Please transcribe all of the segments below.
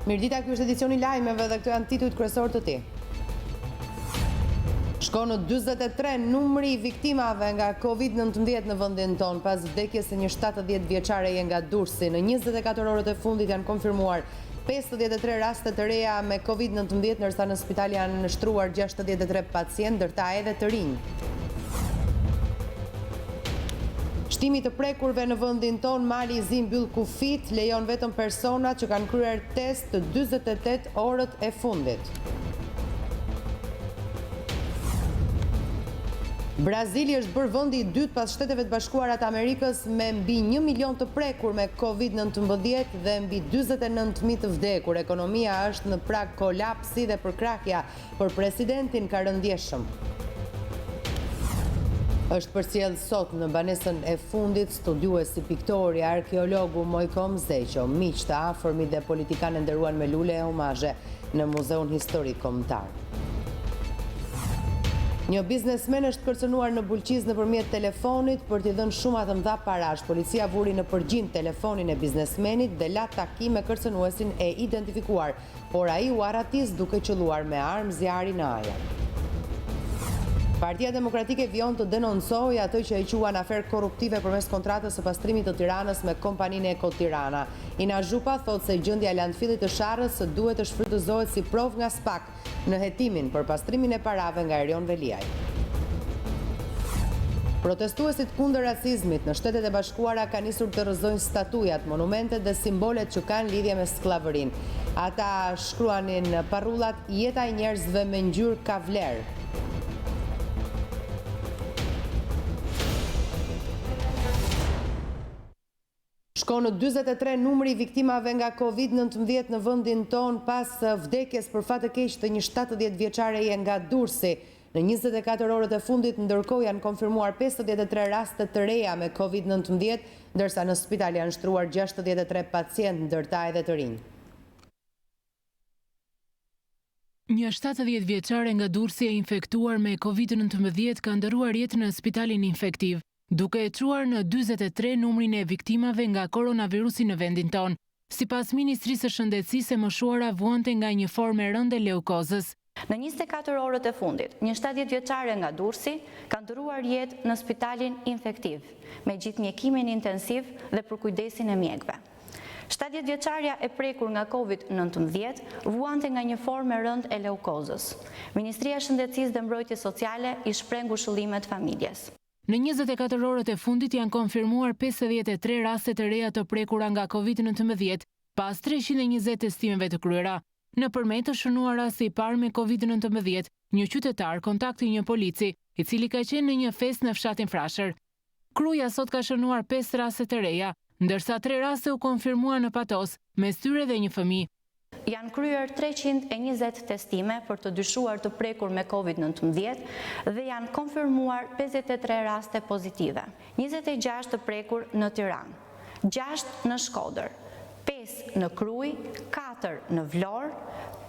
Mirëdita, ky është edicioni lajmeve dhe këto janë titujt kryesor të tij. Shkon në 43 numri i viktimave nga Covid-19 në vendin ton pas vdekjes së një 70 vjeçareje nga Durrësi. Në 24 orët e fundit janë konfirmuar 53 raste të reja me Covid-19, ndërsa në spital janë nështruar 63 pacient, ndërta edhe të rinj. Shtimi të prekurve në vendin ton, mali i zi mbyll kufit, lejon vetëm personat që kanë kryer test të 48 orët e fundit. Brazili është bërë vendi i dytë pas Shteteve të Bashkuara të Amerikës me mbi 1 milion të prekur me Covid-19 dhe mbi 49.000 të vdekur. Ekonomia është në prag kolapsi dhe përkrahja për presidentin ka rënë ndjeshëm. Është përcjell sot në banesën e fundit studiuesi piktori arkeologu Mojko Mzeqo, miq të afërmit dhe politikanë nderuan me lule e omazhe në Muzeun Historik Kombëtar. Një biznesmen është kërcënuar në Bulqiz nëpërmjet telefonit për t'i dhënë shumë të mëdha parash. Policia vuri në përgjigje telefonin e biznesmenit dhe la takim me kërcënuesin e identifikuar, por ai u arratis duke qelluar me armë zjarri në ajër. Partia Demokratike vion të denoncojë ato që e quan aferë korruptive përmes kontratës së pastrimit të Tiranës me kompaninë Eko Tirana. Ina Zhupa thotë se gjendja e landfillit të Sharrës duhet të shfrytëzohet si provë nga SPAK në hetimin për pastrimin e parave nga Erion Veliaj. Protestuesit kundër racizmit në Shtetet e Bashkuara kanë nisur të rrëzojnë statujat, monumentet dhe simbolet që kanë lidhje me skllavërinë. Ata shkruanin parrullat "Jeta e njerëzve me ngjyrë ka vlerë". Shkon në 43 numri i viktimave nga Covid-19 në vendin ton pas vdekjes për fat të keq të një 70 vjeçareje nga Durrësi. Në 24 orët e fundit, ndërkohë janë konfirmuar 53 raste të reja me Covid-19, ndërsa në spital janë shtruar 63 pacient, ndërta edhe të rinj. Një 70 vjeçare nga Durrësi e infektuar me Covid-19 ka ndëruar jetën në spitalin infektiv, duke e çuar në 43 numrin e viktimave nga koronavirusi në vendin ton. Sipas Ministrisë së Shëndetësisë, e moshuara vuante nga një formë e rëndë e leukozës. Në 24 orët e fundit, një 70 vjeçare nga Durrësi ka ndëruar jetë në spitalin infektiv, me gjithë mjekimin intensiv dhe për kujdesin e mjekëve. 70 vjeçarja e prekur nga Covid-19 vuante nga një formë e rëndë e leukozës. Ministria e Shëndetësisë dhe Mbrojtjes Sociale i shpreh ngushëllimet familjes. Në 24 orët e fundit janë konfirmuar 53 raste të reja të prekura nga Covid-19, pas 320 testimeve të kryera. Nëpërmjet të shënuar rasti i parë me Covid-19, një qytetar kontakti një polici, i cili ka qenë në një festë në fshatin Frashër. Kruja sot ka shënuar 5 raste të reja, ndërsa 3 raste u konfirmuan në Patos, mes tyre dhe një fëmijë. Janë kryer 320 testime për të dyshuar të prekur me Covid-19 dhe janë konfirmuar 53 raste pozitive. 26 të prekur në Tiranë, 6 në Shkodër, 5 në Krujë, 4 në Vlorë,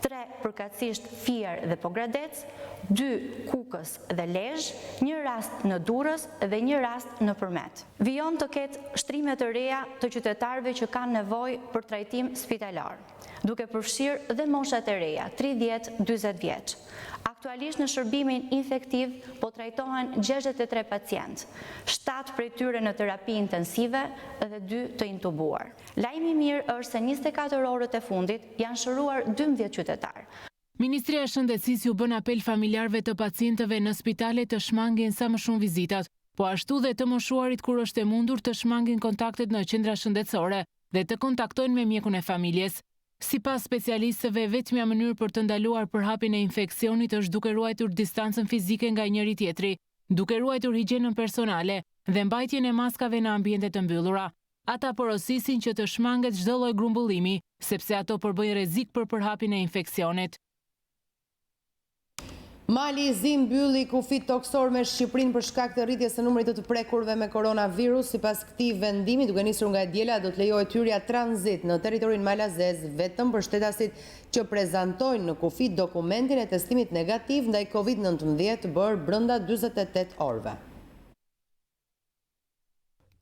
3 përkatësisht Fier dhe Pogradec, 2 Kukës dhe Lezhë, 1 rast në Durrës dhe 1 rast në Përmet. Vijon të ketë shtrime të reja të qytetarëve që kanë nevojë për trajtim spitalar, duke përfshirë dhe moshat e reja, 30-40 vjeç. Aktualisht në shërbimin infektiv po trajtohen 63 pacient, 7 prej tyre në terapi intensive dhe 2 të intubuar. Lajmi i mirë është se 24 orët e fundit janë shëruar 12 qytetarë. Ministria e Shëndetësisë u bën apel familjarëve të pacientëve në spitale të shmangin sa më shumë vizitat, po ashtu dhe të moshuarit kur është e mundur të shmangin kontaktet në qendra shëndetësore dhe të kontaktojnë me mjekun e familjes. Sipas specialistëve, vetmja mënyrë për të ndaluar përhapjen e infeksionit është duke ruajtur distancën fizike nga njëri tjetri, duke ruajtur higjienën personale dhe mbajtjen e maskave në ambiente të mbyllura. Ata porosisin që të shmanget çdo lloj grumbullimi, sepse ato përbëjnë rrezik për përhapjen e infeksionit. Mali i zi mbylli kufit toksor me Shqipërinë për shkak të rritjes së numrit të prekurve me koronavirus. Sipas këtij vendimi, duke nisur nga e diela, do të lejohet hyrja tranzit në territorin malazez vetëm për shtetasit që prezantojnë në kufi dokumentin e testimit negativ ndaj Covid-19 bërë brenda 48 orëve.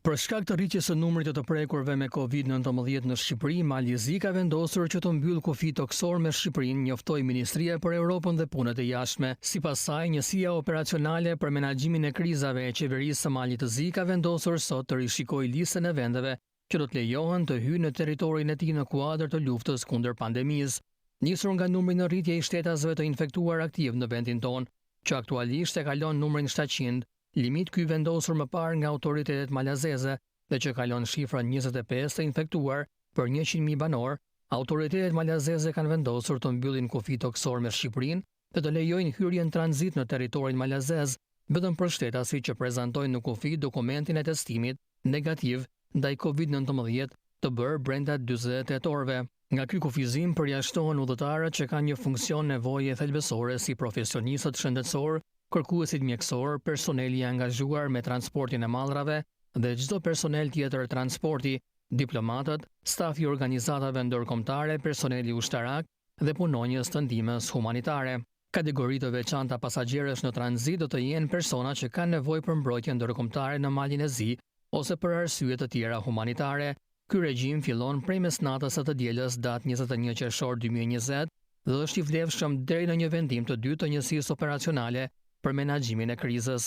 Për shkak të rritjes së numrit të prekurve me COVID-19 në Shqipëri, Malizi ka vendosur që të mbyllë kufit toksor me Shqipërinë, njoftoi Ministria për Europën dhe Punët e Jashtme. Sipas saj, njësia operacionale për menaxhimin e krizave e qeverisë së Malit të Zi ka vendosur sot të rishikojë listën e vendeve që do të lejohen të hyjnë në territorin e tij në kuadër të luftës kundër pandemisë. Nisur nga numri në rritje i shtetasve të infektuar aktiv në vendin tonë, që aktualisht e kalon numrin 700. Limit ky vendosur më parë nga autoritetet malazeze dhe që kalon shifrën 25 të infektuar për 100.000 banor, autoritetet malazeze kanë vendosur të mbyllin kufi toksor me Shqipërinë dhe të lejojnë hyrjen tranzit në territorin malazez vetëm për shtetasit që prezantojnë në kufi dokumentin e testimit negativ ndaj COVID-19 të bërë brenda 48 orëve. Nga ky kufizim përjashtohen udhëtarët që kanë një funksion nevoje thelbësore si profesionistët shëndetësor, kërkuesit mjekësor, personeli i angazhuar me transportin e mallrave dhe çdo personel tjetër transporti, diplomatët, stafi i organizatave ndërkombëtare, personeli ushtarak dhe punonjës të ndihmës humanitare. Kategori të veçanta pasagjerësh në tranzit do të jenë persona që kanë nevojë për mbrojtje ndërkombëtare në Malin e Zi ose për arsye të tjera humanitare. Ky regjim fillon prej mesnatës së të dielës datë 21 qershor 2020 dhe është i vlefshëm deri në një vendim të dytë të njësisë operacionale për menaxhimin e krizës.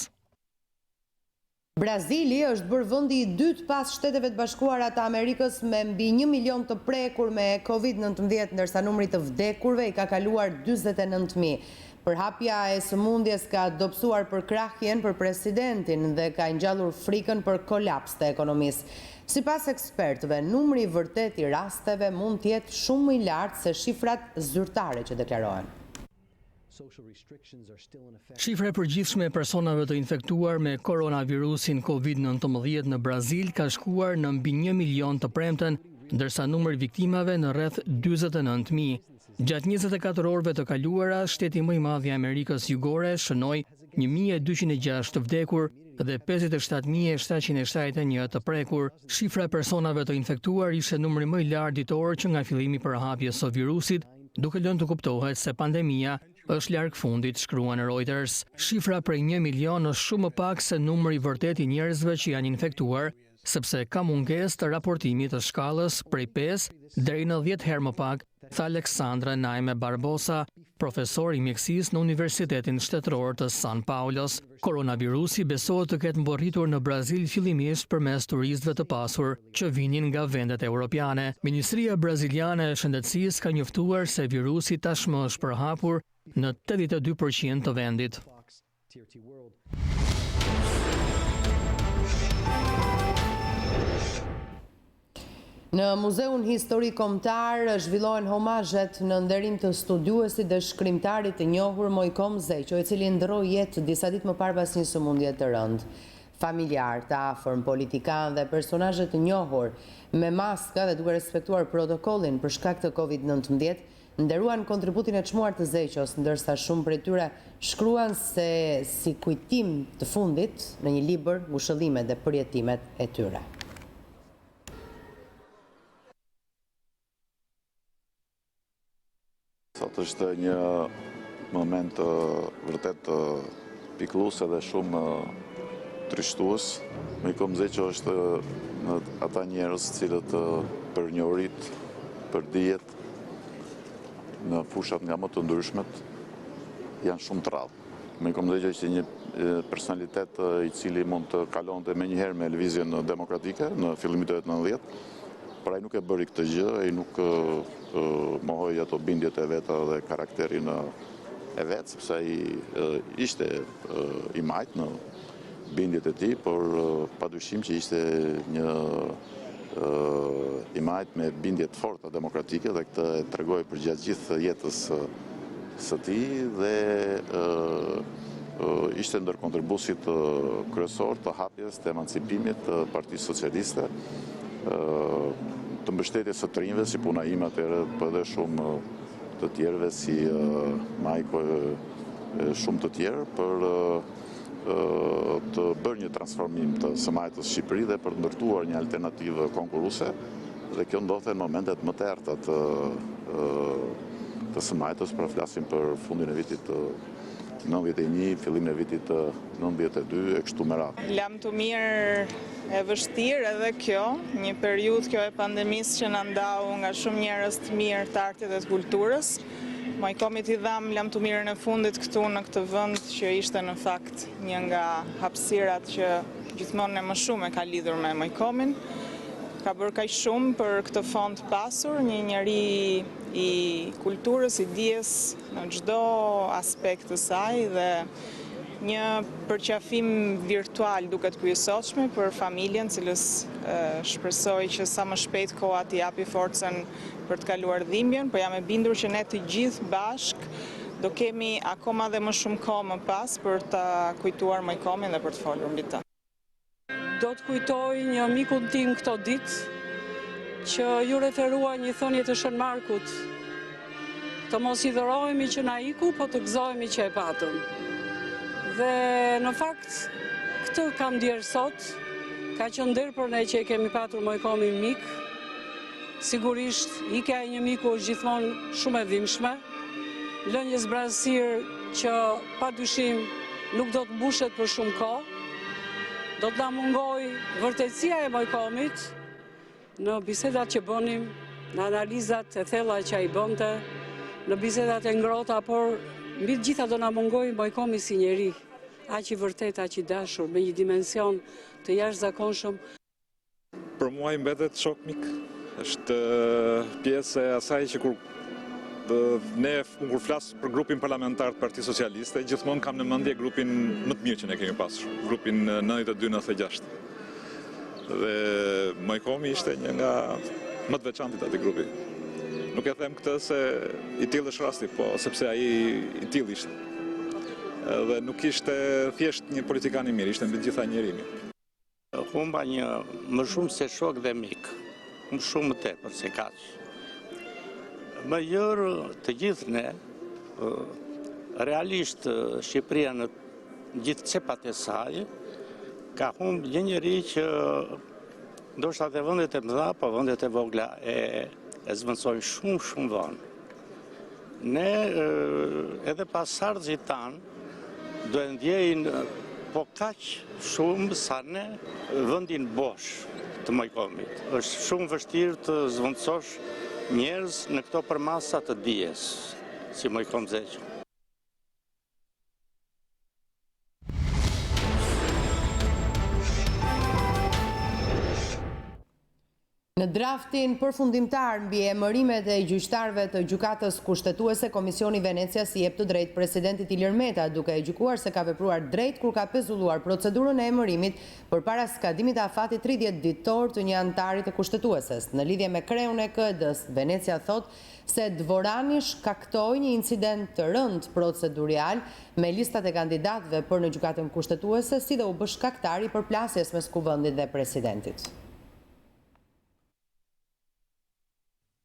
Brazili është bërë vendi i dytë pas Shteteve të Bashkuara të Amerikës me mbi 1 milion të prekur me COVID-19, ndërsa numri të vdekurve i ka kaluar 49.000. Përhapja e sëmundjes ka dobësuar për krahjen për presidentin dhe ka ngjallur frikën për kolaps të ekonomisë. Sipas ekspertëve, numri i vërtet i rasteve mund të jetë shumë më i lartë se shifrat zyrtare që deklarohen. Shifra e përgjithshme e personave të infektuar me koronavirusin COVID-19 në Brazil ka shkuar në mbi 1 milion të premten, ndërsa numri viktimave në rreth 49.000. Gjatë 24 orëve të kaluara, shteti më i madh i Amerikës Jugore shënoi 1.206 të vdekur dhe 57.771 të prekur. Shifra e personave të infektuar ishte numri më i lartë ditor që nga fillimi i përhapjes së virusit, duke lënë të kuptohet se pandemia është larg fundit, shkruan Reuters. Shifra prej 1 milion është shumë më pak se numri i vërtet i njerëzve që janë infektuar, sepse ka mungesë të raportimit të shkallës prej 5 deri në 10 herë më pak, tha Aleksandra Naime Barbosa, profesor i mjekësisë në Universitetin Shtetëror të San Paulos. Koronavirusi besohet të ketë mborritur në Brazil fillimisht përmes turistëve të pasur që vinin nga vendet europiane. Ministria Braziliane e Shëndetësisë ka njoftuar se virusi tashmë është përhapur në 82% të vendit. Në Muzeun Historik Kombëtar zhvillohen homazhet në nderim të studiuesit dhe shkrimtarit të njohur Mojkom Zeqo, i cili ndroi jetë disa ditë më parë pas një sëmundje të rëndë. Familjar, të afërm, politikanë dhe personazhe të njohur me maska dhe duke respektuar protokollin për shkak të COVID-19 nderuan kontributin e çmuar të Zeqos, ndërsa shumë prej tyre shkruan se si kujtim të fundit në një libër ngushëllimet dhe përjetimet e tyre. Sot është një moment vërtet pikëllues dhe shumë trishtues. Mojkom Zeqo është në ata njerëz cilët për njohurit, për dijet, në fushat nga më të ndryshmet, janë shumë të rrallë. Mojkom Zeqo ishte një personalitet i cili mund të kalonte menjëherë me lëvizjen demokratike në fillimin e 90. Por ai nuk e bëri këtë gjë, ai nuk mohoi ato bindjet e veta dhe karakterin e vet, sepse ai ishte i majt në bindjet e tij, por padyshim që ishte një i majt me bindje të forta demokratike dhe këtë e tregoi për gjatë gjithë jetës së tij dhe ishte ndër kontribuesit kryesor të hapjes të emancipimit të Partisë Socialiste, të mbështetjes së trinjve, si puna ime atëherë, por edhe shumë të tjerëve si Majko e shumë të tjerë për të bërë një transformim të SMAJT-s Shqipëri dhe për të ndërtuar një alternativë konkurruese, dhe kjo ndodhte në momentet më të errta të SMAJT-s, pra flasim për fundin e vitit 91, fillimin e vitit 92 e kështu me radhë. Lam të mirë e vështirë edhe kjo, një periudhë kjo e pandemisë që na ndau nga shumë njerëz të mirë të artit dhe të kulturës. Majkomit i dham lam të mirën e fundit këtu në këtë vend që ishte në fakt një nga hapësirat që gjithmonë më shumë e ka lidhur me Majkomin. Ka bërë kaq shumë për këtë fond pasur, një njeri i kulturës, i dijes në çdo aspekt të saj dhe një përqafim virtual duket kryesotshme për familjen, cilës shpresoj që sa më shpejt koha t'i japi forcën për të kaluar dhimbjen, por jam e bindur që ne të gjithë bashk do kemi akoma dhe më shumë kohë më pas për ta kujtuar Majkomin dhe për të folur mbi të. Do të kujtoj një mikun tim këto ditë që ju referua një thënie të Shën Markut. Të mos i dhërohemi që na iku, po të gëzohemi që e patëm. Dhe në fakt, këtë kam ndjerë sot, ka qenë nder për ne që e kemi patur Majkomin mik. Sigurisht, ikja e një miku është gjithmonë shumë e dhimbshme. Lënje zbrasir që padyshim nuk do të mbushet për shumë kohë. Do të na mungoj vërtetësia e Majkomit në bisedat që bënim, në analizat e thella që ai bënte, në bisedat e ngrohta, por mbi të gjitha do na mungoj Majkomi si njeri, aq i vërtet, aq i dashur, me një dimension të jashtëzakonshëm. Për mua i mbetet shok mik. Është pjesë e asaj që kur flas për grupin parlamentar të Partisë Socialiste, gjithmonë kam në mendje grupin më të mirë që ne kemi pasur, grupin 92-96. Dhe Majkomi ishte një nga më të veçantit atij grupi. Nuk e them këtë se i tillë është rasti, po sepse ai i tillë ishte. Dhe nuk ishte thjesht një politikan i mirë, ishte mbi të gjitha njeri i mirë. Humba një më shumë se shok dhe mik, më shumë më tepër se kaq. Më jërë të gjithë ne, realisht Shqipëria në gjithë cepat e saj, ka humbë një njeri që ndoshta te vendet e mëdha, po vendet e vogla e zvendësojnë shumë vonë. Ne edhe pasardhësit tanë do e ndjejnë po kaq shumë sa ne vendin bosh të Majkomit. Është shumë vështirë të zvendësosh njerëz në këto përmasa të dijes, si Majkom Zeqo. Në draftin përfundimtar mbi emërimet e gjyqtarëve të gjykatës kushtetuese, Komisioni i Venecias i jep të drejtë presidentit Ilir Meta, duke e gjykuar se ka vepruar drejt kur ka pezulluar procedurën e emërimit përpara skadimit të afatit 30 ditor të një antari të kushtetueses. Në lidhje me kreun e KD-s, Venecia thot se Dvorani shkaktoi një incident të rënd procedurial me listat e kandidatëve për në gjykatën kushtetuese, si dhe u bë shkaktari për plasjes mes kuvendit dhe presidentit.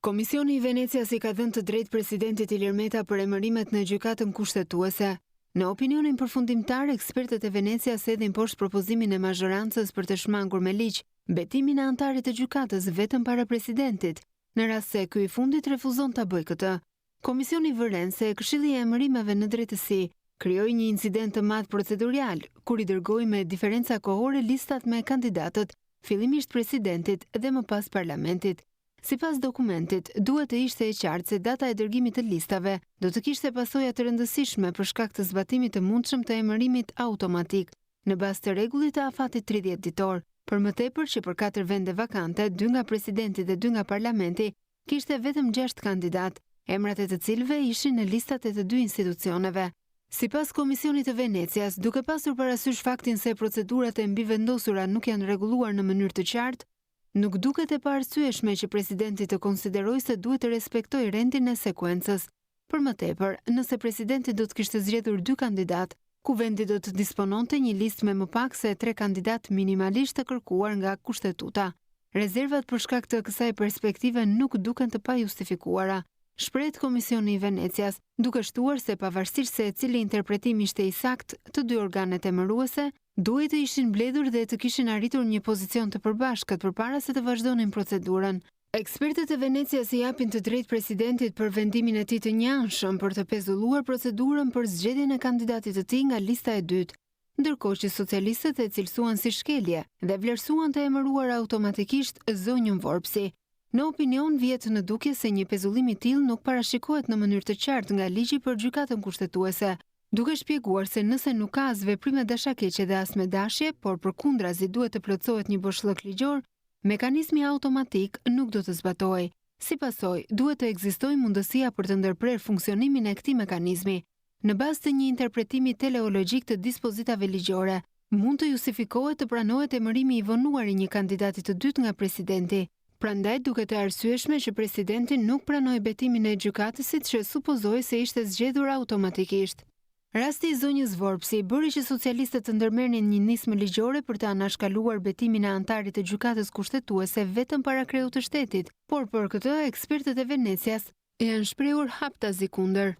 Komisioni i Venecias i ka dhënë të drejtë presidentit Ilir Meta për emërimet në gjykatën kushtetuese. Në opinionin përfundimtar, ekspertët e Venecias hedhin poshtë propozimin e mazhorancës për të shmangur me ligj betimin e antarit të gjykatës vetëm para presidentit, në rast se ky i fundit refuzon ta bëjë këtë. Komisioni vëren se Këshilli i Emërimeve në Drejtësi krijoi një incident të madh procedurial, kur i dërgoi me diferenca kohore listat me kandidatët, fillimisht presidentit dhe më pas parlamentit. Sipas dokumentit, duhet të ishte e qartë se data e dërgimit të listave do të kishte pasoja të rëndësishme për shkak të zbatimit të mundshëm të emërimit automatik në bazë të rregullit të afatit 30 ditor. Për më tepër që për 4 vende vakante, 2 nga presidenti dhe 2 nga parlamenti, kishte vetëm 6 kandidat, emrat e të cilëve ishin në listat e të 2 institucioneve. Sipas Komisionit të Venecias, duke pasur parasysh faktin se procedurat e mbivendosura nuk janë rregulluar në mënyrë të qartë, nuk duket e paarsyeshme që presidenti të konsiderojë se duhet të respektojë rendin e sekuencës. Për më tepër, nëse presidenti do të kishte zgjedhur 2 kandidat, kuvendi do të dispononte një listë me më pak se 3 kandidat minimalisht të kërkuar nga kushtetuta. Rezervat për shkak të kësaj perspektive nuk duken të pajustifikuara. Shpreh Komisioni i Venecias, duke shtuar se pavarësisht se cili interpretim ishte i saktë, të 2 organet emëruese duhet të ishin mbledhur dhe të kishin arritur një pozicion të përbashkët përpara se të vazhdonin procedurën. Ekspertët e Venecias i japin të drejtë presidentit për vendimin e tij të njanshëm për të pezulluar procedurën për zgjedhjen e kandidatit të tij nga lista e dytë, ndërkohë që socialistët e cilësuan si shkelje dhe vlerësuan të emëruar automatikisht zonjën Vorpsi. Në opinion vjet në dukje se një pezullim i tillë nuk parashikohet në mënyrë të qartë nga ligji për gjykatën kushtetuese, duke shpjeguar se nëse nuk ka as veprime dashakeqe dhe as me dashje, por përkundrazi duhet të plotësohet një boshllëk ligjor, mekanizmi automatik nuk do të zbatohej. Si pasojë, duhet të ekzistojë mundësia për të ndërprerë funksionimin e këtij mekanizmi. Në bazë të një interpretimi teleologjik të dispozitave ligjore, mund të justifikohet të pranohet emërimi i vonuar i një kandidati të dytë nga presidenti. Prandaj duket të arsyeshme që presidenti nuk pranoi betimin e gjykatësit që supozoi se ishte zgjedhur automatikisht. Rasti i zonjës Vorpsi bëri që socialistët të ndërmerrnin një nismë ligjore për të anashkaluar betimin e antarit të gjykatës kushtetuese vetëm para kreut të shtetit, por për këtë ekspertët e Venecias janë shprehur haptazi kundër.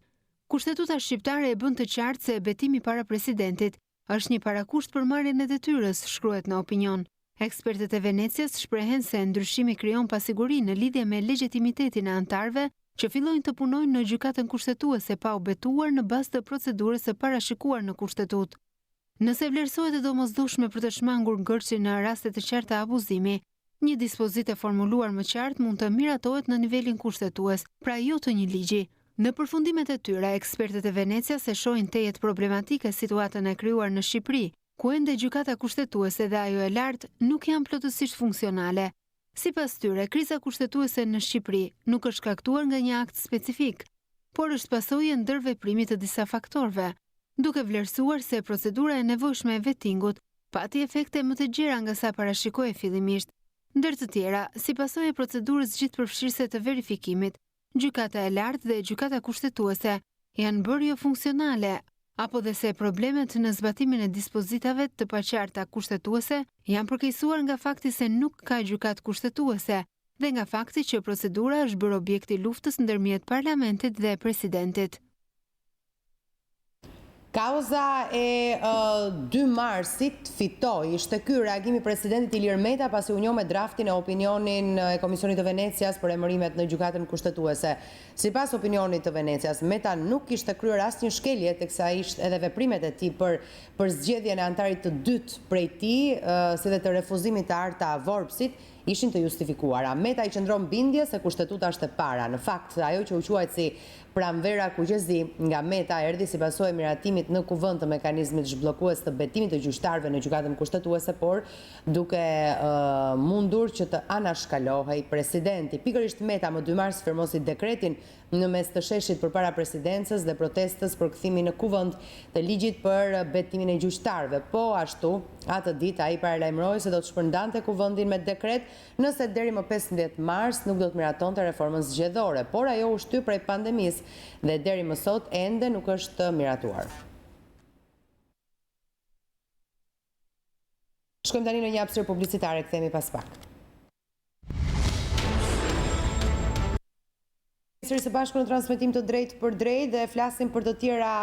Kushtetuta shqiptare e bën të qartë se betimi para presidentit është një parakusht për marrjen e detyrës, shkruhet në opinion. Ekspertët e Venecias shprehen se ndryshimi krijon pasiguri në lidhje me legjitimitetin e antarëve që fillojnë të punojnë në gjykatën kushtetuese pa u betuar në bazë të procedurës së parashikuar në kushtetut. Nëse vlerësohet e domosdoshme për të shmangur ngërçin në raste të qarta abuzimi, një dispozitë e formuluar më qartë mund të miratohet në nivelin kushtetues, pra jo të një ligji. Në përfundimet e tyre, ekspertët e Venecias e shohin tejet problematike situatën e krijuar në Shqipëri, ku ende gjykata kushtetuese dhe ajo e lartë nuk janë plotësisht funksionale. Sipas tyre, kriza kushtetuese në Shqipëri nuk është shkaktuar nga një akt specifik, por është pasojë e ndërveprimit të disa faktorëve, duke vlerësuar se procedura e nevojshme e vettingut pati efekte më të gjera nga sa parashikohej fillimisht. Ndër të tjera, si pasojë e procedurës gjithëpërfshirëse të verifikimit, gjykata e lartë dhe gjykata kushtetuese janë bërë jo funksionale, apo dhe se problemet në zbatimin e dispozitave të paqarta kushtetuese janë përkeqësuar nga fakti se nuk ka gjykatë kushtetuese dhe nga fakti që procedura është bërë objekti luftës ndërmjet parlamentit dhe presidentit. Kauza e 2 marsit fitoi, ishte ky reagimi i presidentit Ilir Meta pasi u njoh me draftin e opinionin e Komisionit të Venecias për emërimet në gjykatën kushtetuese. Sipas opinionit të Venecias, Meta nuk kishte kryer asnjë shkelje teksa ishte edhe veprimet e tij për zgjedhjen e antarit të dytë prej tij, si dhe të refuzimit të Arta Vorpsit, ishin të justifikuara. Meta i qëndron bindje se kushtetuta është e para. Në fakt, ajo që u quajt si pranvera kuqezi nga Meta erdhi si pasojë e miratimit në kuvend të mekanizmit zhbllokues të betimit të gjyqtarëve në gjykatën kushtetuese, por duke mundur që të anashkalohej presidenti. Pikërisht Meta më 2 mars firmosi dekretin në mes të sheshit përpara presidencës dhe protestës për kthimin në kuvend të ligjit për betimin e gjyqtarëve. Po ashtu, atë ditë ai paralajmëroi se do të shpërndante kuvendin me dekret nëse deri më 15 mars nuk do të miratonte reformën zgjedhore, por ajo u shtyp prej pandemisë dhe deri më sot ende nuk është miratuar. Shkojmë tani në një hapësirë publicitare, kthehemi pas pak. Sërish së bashku në transmetim të drejtë për drejtë dhe flasim për të tjera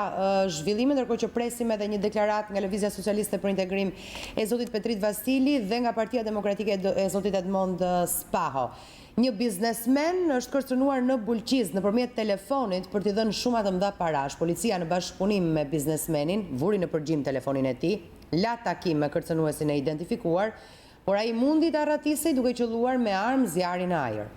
zhvillime, ndërkohë që presim edhe një deklaratë nga Lëvizja Socialiste për Integrim e zotit Petrit Vasili dhe nga Partia Demokratike e zotit Edmond Spaho. Një biznesmen është kërcënuar në Bulqiz nëpërmjet telefonit për t'i dhënë shumë të mëdha parash. Policia në bashkëpunim me biznesmenin vuri në përgjim telefonin e tij, la takim me kërcënuesin e identifikuar, por ai mundi ta arratisej duke qelluar me armë zjarin në ajër.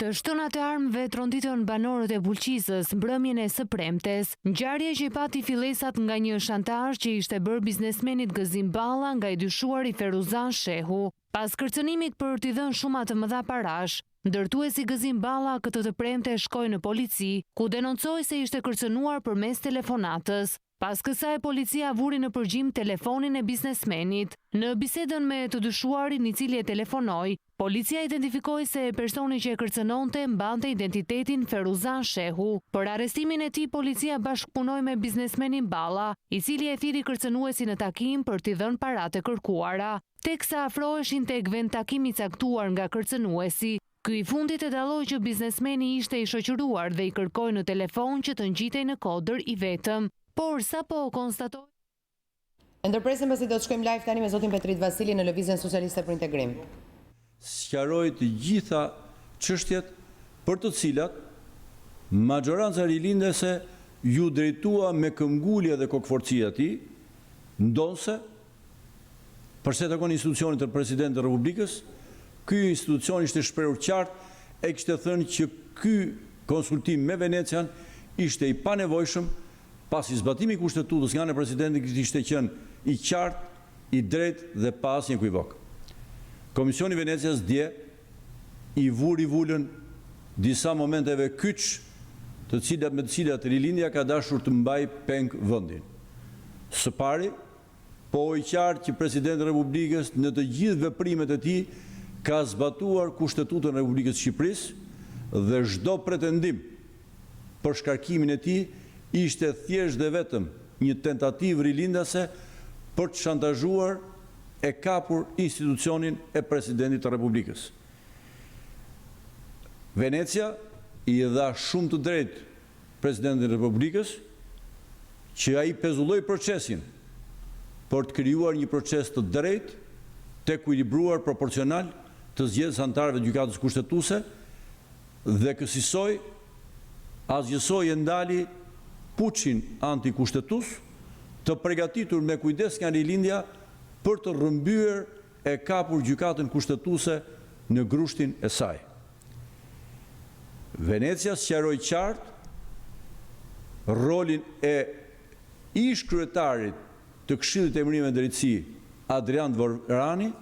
Të shtonat e armëve tronditën banorët e Bulqizës mbrëmjen e së premtes, ngjarje që i pati fillesat nga një shantazh që ishte bërë biznesmenit Gëzim Balla nga i dyshuari Feruzan Shehu. Pas kërcënimit për t'i dhënë shumë të mëdha parash, ndërtuesi Gëzim Balla këtë të premte shkoi në polici, ku denoncoi se ishte kërcënuar përmes telefonatës. Pas kësaj, policia vuri në përgjim telefonin e biznesmenit. Në bisedën me të dyshuarin i cili e telefonoi, policia identifikoi se personi që e kërcënonte mbante identitetin Feruzan Shehu. Për arrestimin e tij, policia bashkëpunoi me biznesmenin Balla, i cili e thiri kërcënuesin në takim për t'i dhënë paratë e kërkuara. Teksa afroheshin tek vend takimi i caktuar nga kërcënuesi, ky i fundit e dalloi që biznesmeni ishte i shoqëruar dhe i kërkoi në telefon që të ngjitej në kodër i vetëm. Por sapo konstatoi. Ndërpresim pasi do të shkojmë live tani me zotin Petrit Vasili në Lëvizjen Socialiste për Integrim. sqaroi të gjitha çështjet për të cilat majoranca rilindese ju drejtua me këmbgulje dhe kokforci atij, ndonse përse takon institucionit të Presidentit të Republikës, ky institucion ishte shprehur qartë e kishte thënë që ky konsultim me Venecian ishte i panevojshëm pasi zbatimi i kushtetutës nga ana e Presidentit ishte qenë i qartë, i drejtë dhe pa asnjë ekuivok. Komisioni i Venecias dje i vuri vulën disa momenteve kyç me të cilat rilindja ka dashur të mbaj peng vendin. Së pari, po i qartë që Presidenti i Republikës në të gjithë veprimet e tij ka zbatuar Kushtetutën e Republikës së Shqipërisë dhe çdo pretendim për shkarkimin e tij ishte thjesht dhe vetëm një tentativë rilindase për të shantazhuar e kapur institucionin e Presidentit të Republikës. Venecia i dha shumë të drejtë Presidentit të Republikës që ai pezulloi procesin për të krijuar një proces të drejtë, të ekuilibruar, proporcional të zgjedhjes anëtarëve të gjykatës kushtetuese dhe kësaj asgjësoi e ndali puçin antikushtetues të përgatitur me kujdes nga rilindja për të rrëmbyer e kapur gjykatën kushtetuese në grushtin e saj. Venecia sqaroi qartë rolin e ish kryetarit të Këshillit të Emërimeve Drejtësi, Adrian Dvorani,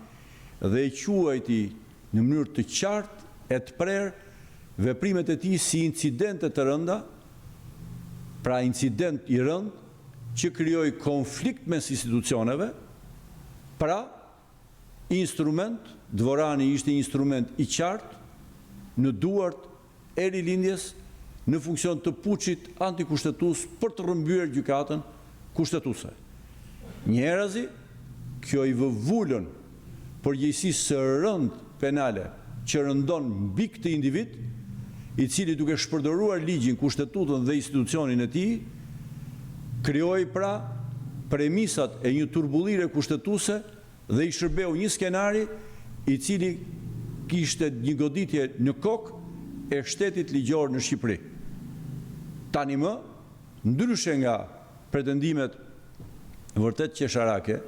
dhe i quajti në mënyrë të qartë e të prerë veprimet e tij si incidente të rënda, pra incident i rënd që krijoi konflikt mes institucioneve, pra instrument, Dvorani ishte një instrument i qartë në duart e rilindjes në funksion të puçit antikushtetues për të rrëmbyer gjykatën kushtetuese. Njëherëzi, kjo i vë vulën përgjegjësisë së rëndë penale që rëndon mbi këtë individ, i cili duke shpërdoruar ligjin, kushtetutën dhe institucionin e tij, krijoi pra premisat e një turbullire kushtetuese dhe i shërbeu një skenari i cili kishte një goditje në kokë e shtetit ligjor në Shqipëri. Tani më, ndryshe nga pretendimet vërtet qesharake,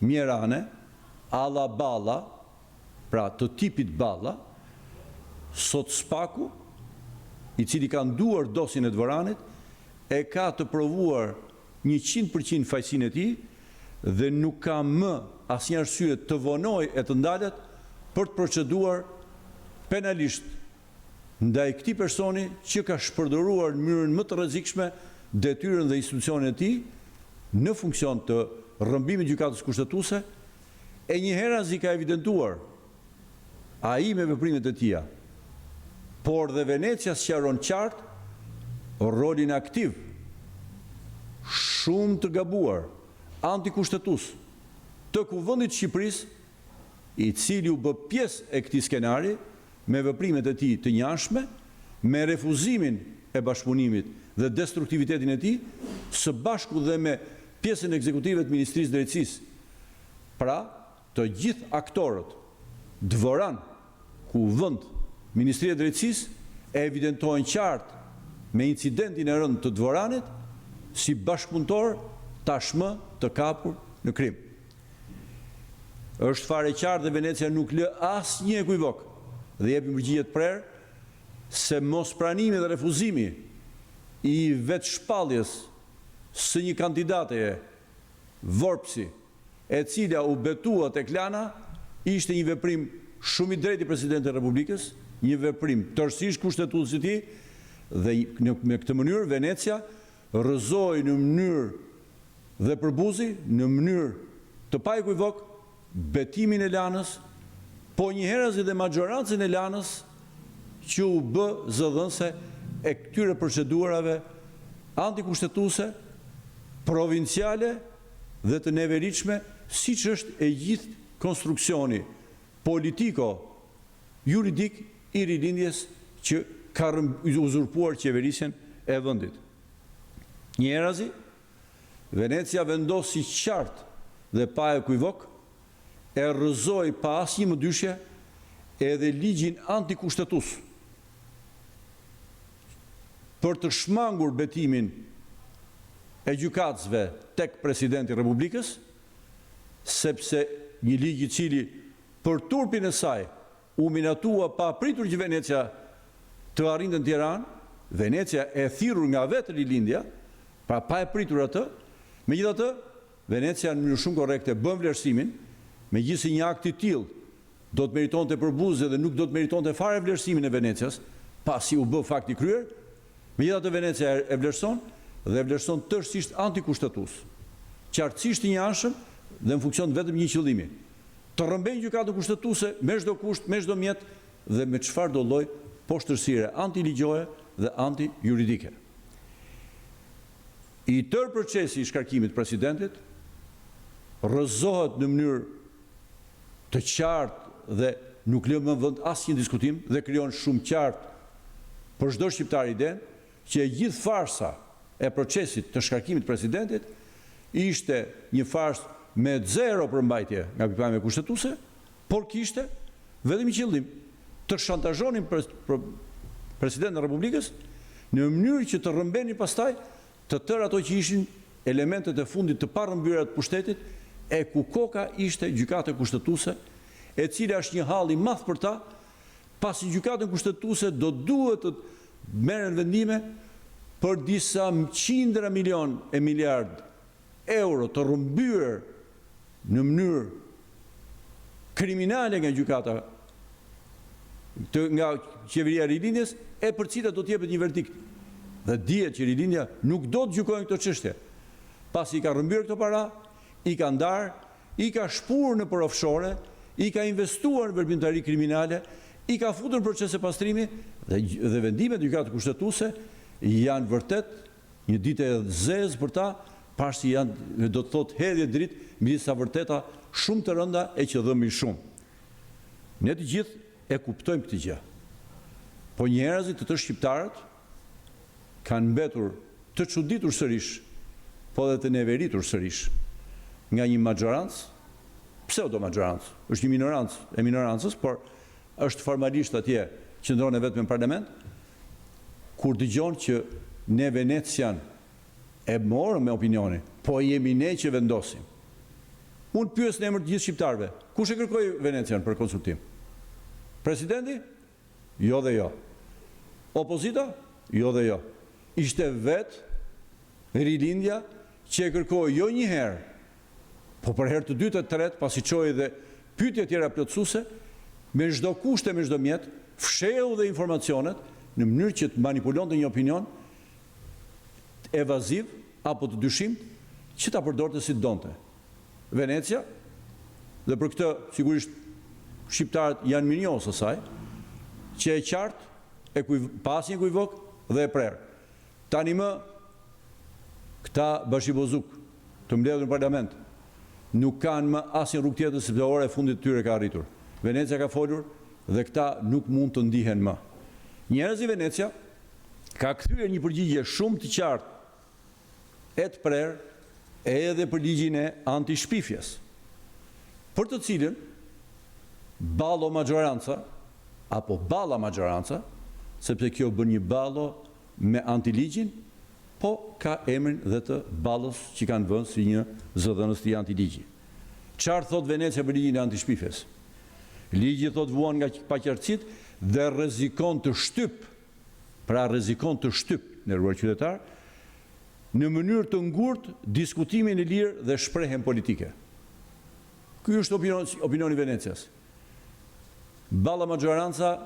mjerane, alla balla, pra të tipit balla, sot Spaku, i cili ka nduar dosin e Dvoranit, e ka të provuar 100% fajsinë e tij dhe nuk ka më asnjë arsye të vonojë e të ndalet për të proceduar penalisht ndaj këtij personi që ka shpërdoruar në mënyrën më të rrezikshme detyrën dhe institucionin e tij në funksion të rrëmbimit të gjykatës kushtetuese, e njëherëzi ka evidentuar ai me veprimet e tija, por dhe Venecia sqaron qartë rolin aktiv, shumë të gabuar, antikushtetues të Kuvendit të Shqipërisë, i cili u bë pjesë e këtij skenari me veprimet e tij të njashme, me refuzimin e bashkëpunimit dhe destruktivitetin e tij, së bashku dhe me pjesën ekzekutive të Ministrisë Drejtësisë. Pra, të gjithë aktorët, Dvoran, Kuvend, Ministria e Drejtësisë e evidentojnë qartë me incidentin e rënd të Dvoranit si bashkëpunëtor tashmë të kapur në krim. Është fare qartë dhe Venecia nuk lë asnjë ekuivok dhe jepi përgjigje të prerë se mospranimi dhe refuzimi i vetë shpalljes së një kandidate Vorpsi, e cila u betua tek Lana, ishte një veprim shumë i drejtë i Presidentit të Republikës, një veprim tërësisht kushtetues i tij, dhe me këtë mënyrë Venecia rrëzoi në mënyrë dhe përbuzi në mënyrë të paekuivok betimin e Lanës, po njëherëzi dhe majorancën e Lanës që u bë zëdhënëse e këtyre procedurave antikushtetuese, provinciale dhe të neveritshme, siç është e gjithë konstruksioni politiko-juridik i rilindjes që ka uzurpuar qeverisjen e vendit. Njëherëzi, Venecia vendosi qartë dhe pa ekuivok, e rrëzoi pa asnjë mëdyshje edhe ligjin antikushtetus për të shmangur betimin e gjykatësve tek presidenti Republikës, sepse një ligj i cili për turpin e saj u minatua pa pritur që Venecia të arrinte në Tiranë, Venecia e thirrur nga vetë rilindja, pa e pritur atë, megjithatë Venecia në mënyrë shumë korrekte bën vlerësimin, megjithëse një akt i tillë do të meritonte përbuzje dhe nuk do të meritonte fare vlerësimin e Venecias, pasi u bë fakti kryer, megjithatë Venecia e vlerëson dhe vlerëson tërësisht antikushtetus, qartësisht i njëanshëm dhe në funksion vetëm një qëllimi, të rrëmbejnë gjykatën kushtetuese me çdo kusht, me çdo mjet dhe me çfarë do lloj poshtërsire antiligjore dhe antijuridike. I tërë procesi i shkarkimit presidentit rrëzohet në mënyrë të qartë dhe nuk lë më vend asnjë diskutim dhe krijon shumë qartë për çdo shqiptar i den që e gjithë farsa e procesit të shkarkimit presidentit ishte një farsë me zero përmbajtje nga pikpamja kushtetuese, por kishte vetëm një qëllim, të shantazhonin presidentin e Republikës në mënyrë që të rrëmbenin pastaj të tërë ato që ishin elementet e fundit të parrëmbyer të pushtetit, e ku koka ishte gjykata kushtetuese, e cila është një hall i madh për ta, pasi gjykata kushtetuese do duhet të merren vendime për disa qindra milion e miliard euro të rrëmbyer në mënyrë kriminale nga gjykata, nga qeveria e rilindjes, e për cilat do të jepet një verdikt. Dhe dihet që rilindja nuk do të gjykojnë këto çështje, pasi i ka rrëmbyer këto para, i ka ndarë, i ka shpurur në për offshore, i ka investuar në veprimtari kriminale, i ka futur në procese pastrimi dhe vendimet e gjykatës kushtetuese janë vërtet një ditë e zezë për ta, pasi janë, do të thotë, hedhje dritë midis sa vërteta shumë të rënda e që dhëmi shumë. Ne të gjithë e kuptojmë këtë gjë. Po njerëzit të shqiptarët kanë mbetur të çuditur sërish, po dhe të neveritur sërish, nga një majorancë, pseudo majorancë, është një minorancë e minorancës, por është formalisht atje qëndron e vetëm në parlament, kur dëgjon që ne Venecian e morëm me opinioni, po jemi ne që vendosim. Unë pyes në emër të gjithë shqiptarëve, kush e kërkoi Venecian për konsultim? Presidenti? Jo dhe jo. Opozita? Jo dhe jo. Ishte vetë rilindja që e kërkoi jo një herë, po për herë të dytë e tretë, pasi çoi dhe pyetje tjera plotësuese, me çdo kusht e me çdo mjet, fsheu dhe informacionet në mënyrë që të manipulonte një opinion evaziv apo të dyshim që ta përdorte si donte. Venecia, dhe për këtë sigurisht shqiptarët janë mirënjohës së saj, që e qartë, pas një kujvok dhe e prerë. Tani më, këta bashkibozuk të mbledhur në parlament, nuk kanë më asnjë rrugë tjetër sepse ora e fundit tyre ka arritur. Venecia ka folur dhe këta nuk mund të ndihen më. Njerëzi Venecia ka kthyer një përgjigje shumë të qartë e të prerë edhe për ligjin e antishpifjes, për të cilën ballo maggioranza, apo balla maggioranza, sepse kjo bën një ballo me antiligjin, po ka emrin dhe të ballës që kanë vënë si një zëdhënës të antiligji. Çfarë thot Venecia për ligjin e antishpifjes? Ligji thot vuan nga paqartësit dhe rrezikon të shtyp, pra rrezikon të shtyp, nderuar qytetar, në mënyrë të ngurtë diskutimin e lirë dhe shprehjen politike. Ky është opinioni Venecias. Balla maggioranza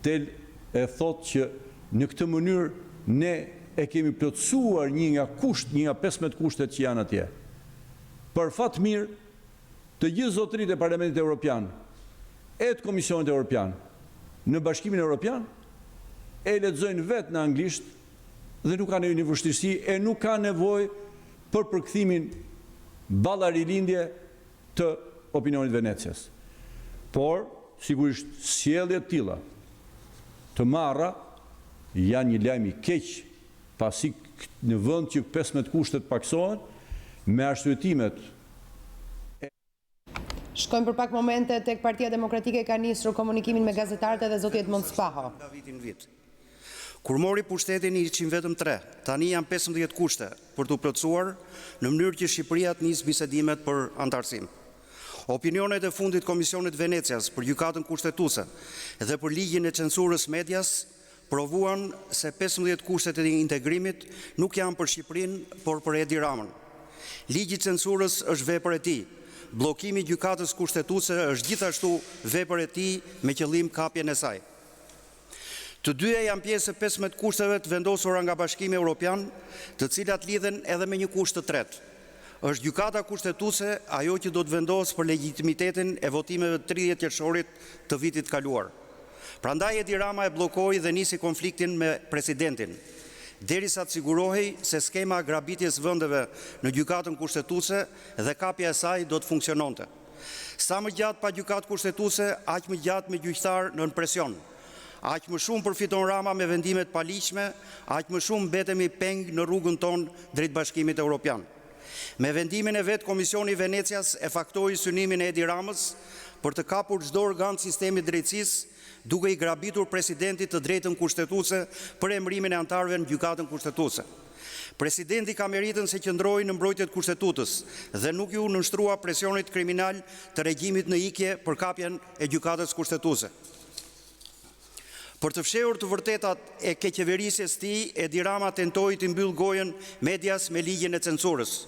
del e thot që në këtë mënyrë ne e kemi plotësuar një nga 15 kushtet që janë atje. Për fat mirë, të gjithë zotërit e Parlamentit Evropian e të Komisionit Evropian në Bashkimin Evropian e lexojnë vetë në anglisht dhe nuk ka një vështirësi e nuk ka nevojë për përkthimin balla rilindje të opinionit Venecias. Por, sigurisht, sjelljet tilla të marra janë një lajm i keq, pasi në vend që 15 kushtet paksohen me arsye Shkojmë për pak momente tek Partia Demokratike ka nisur komunikimin me gazetarët edhe zoti Edmond Spaho. Nga vitin vit. Kur mori pushtetin ishin vetëm 3, tani janë 15 kushte për të plotësuar në mënyrë që Shqipëria të nisë bisedimet për antarësim. Opinionet e fundit Komisionit Venecias për gjykatën kushtetuese dhe për ligjin e censurës medias provuan se 15 kushtet e integrimit nuk janë për Shqipërinë, por për Edi Ramën. Ligji i censurës është vepër e tij. Bllokimi i gjykatës kushtetuese është gjithashtu vepër e tij me qëllim kapjen e saj. Të dyja janë pjesë e 15 kushteve të vendosura nga Bashkimi Evropian, të cilat lidhen edhe me një kusht të tretë. Është gjykata kushtetuese ajo që do të vendosë për legitimitetin e votimeve të 30 qershorit të vitit kaluar. Prandaj Edi Rama e bllokoi dhe nisi konfliktin me presidentin, derisa të sigurohej se skema grabitjes vendeve në gjykatën kushtetuese dhe kapja e saj do të funksiononte. Sa më gjatë pa gjykatë kushtetuese, aq më gjatë me gjyqtar nën presion. Aq më shumë përfiton Rama me vendimet paligjshme, aq më shumë mbetemi peng në rrugën tonë drejt Bashkimit Evropian. Me vendimin e vet Komisioni i Venecias e faktoi synimin e Edi Ramës për të kapur çdo organ të sistemit drejtësisë, duke i grabitur presidentit të drejtën kushtetuese për emërimin e antarëve në gjykatën kushtetuese. Presidenti ka meritën se qëndroi në mbrojtjet kushtetutës dhe nuk ju nënshtrua presionit kriminal të regjimit në ikje për kapjen e gjykatës kushtetuese. Për të fshehur të vërtetat e keqeverisjes së tij, Edi Rama tentoi të mbyll gojën medias me ligjin e censurës.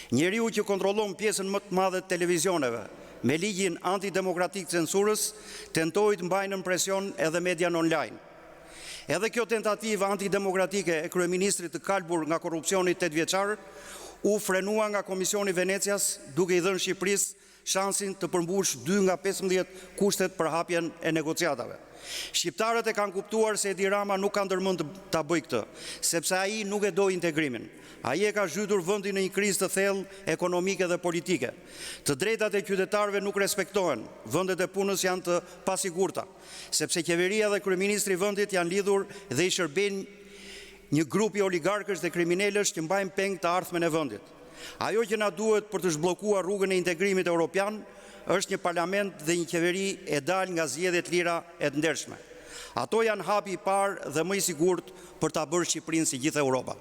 Njeriu që kontrollon pjesën më të madhe të televizioneve, me ligjin antidemokratik censurës, tentoi të mbajë në presion edhe median online. Edhe kjo tentativë antidemokratike e kryeministrit të kalbur nga korrupsioni 8 vjeçar u frenua nga Komisioni i Venecias, duke i dhënë Shqipërisë shansin të përmbush 2 nga 15 kushtet për hapjen e negociatave. Shqiptarët e kanë kuptuar se Edi Rama nuk ka ndërmend ta bëjë këtë, sepse ai nuk e do integrimin. Ai e ka zhytur vendin në një krizë të thellë ekonomike dhe politike. Të drejtat e qytetarëve nuk respektohen, vendet e punës janë të pasigurta, sepse qeveria dhe kryeministri i vendit janë lidhur dhe i shërbejnë një grup i oligarkësh dhe kriminalësh që mbajnë peng të ardhmen e vendit. Ajo që na duhet për të zhbllokuar rrugën e integrimit evropian është një parlament dhe një qeveri e dalë nga zgjedhjet lira e të ndershme. Ato janë hapi i parë dhe më i sigurt për ta bërë Shqipërinë si gjithë Europa.